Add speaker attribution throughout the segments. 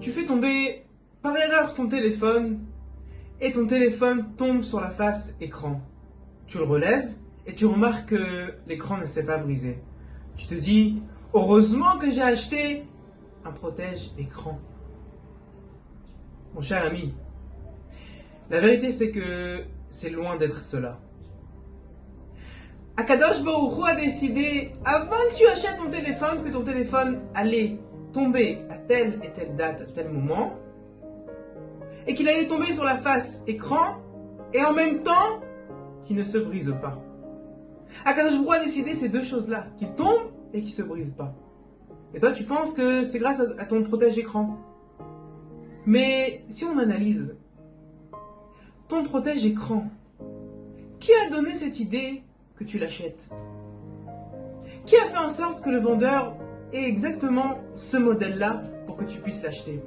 Speaker 1: Tu fais tomber par erreur ton téléphone et ton téléphone tombe sur la face écran. Tu le relèves et tu remarques que l'écran ne s'est pas brisé. Tu te dis, heureusement que j'ai acheté un protège-écran. Mon cher ami, la vérité c'est que c'est loin d'être cela. Akadosh Baruch Hu a décidé, avant que tu achètes ton téléphone, que ton téléphone allait tomber à telle et telle date, à tel moment, et qu'il allait tomber sur la face écran, et en même temps, qu'il ne se brise pas. Akadosh Baruch Hu a décidé ces deux choses-là, qu'il tombe et qu'il ne se brise pas. Et toi, tu penses que c'est grâce à ton protège-écran. Mais si on analyse, ton protège-écran, qui a donné cette idée que tu l'achètes? Qui a fait en sorte que le vendeur ait exactement ce modèle-là pour que tu puisses l'acheter?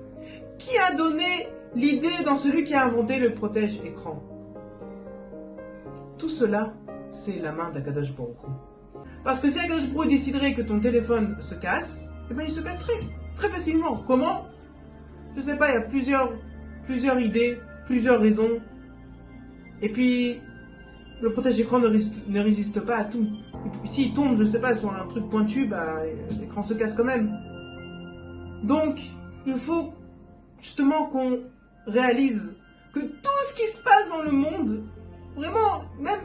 Speaker 1: Qui a donné l'idée dans celui qui a inventé le protège-écran? Tout cela, c'est la main d'Akadosh Baruch Hu. Parce que si Akadosh Baruch Hu déciderait que ton téléphone se casse, eh bien il se casserait très facilement. Comment? Je sais pas, il y a plusieurs idées, plusieurs raisons. Et puis, le protège-écran ne résiste pas à tout. S'il tombe, je sais pas, sur un truc pointu, l'écran se casse quand même. Donc, il faut justement qu'on réalise que tout ce qui se passe dans le monde, vraiment, même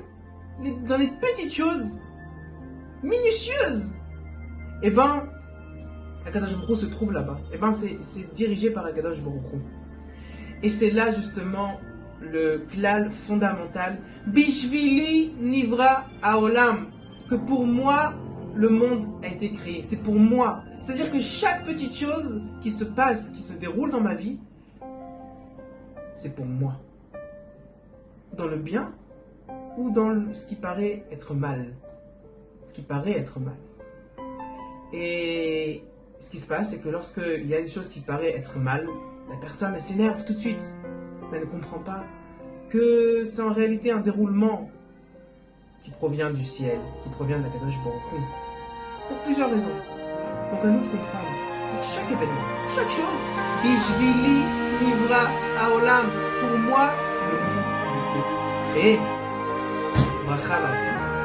Speaker 1: dans les petites choses, minutieuses, eh ben, Akadosh Baruch Hu se trouve là-bas. Eh ben, c'est dirigé par Akadosh Baruch Hu. Et c'est là justement le klal fondamental, Bishvili Nivra Haolam, que pour moi, le monde a été créé. C'est pour moi. C'est-à-dire que chaque petite chose qui se passe, qui se déroule dans ma vie, c'est pour moi. Dans le bien ou dans ce qui paraît être mal. Ce qui paraît être mal. Et ce qui se passe, c'est que lorsqu'il y a une chose qui paraît être mal, la personne, elle s'énerve tout de suite. Elle ne comprend pas que c'est en réalité un déroulement qui provient du ciel, qui provient de la Kadosh Baruch Hu. Pour plusieurs raisons. Donc à nous de comprendre, pour chaque événement, pour chaque chose, Bishvili Nivra Haolam, pour moi, le monde a été créé. Bracha B'Hatzlacha.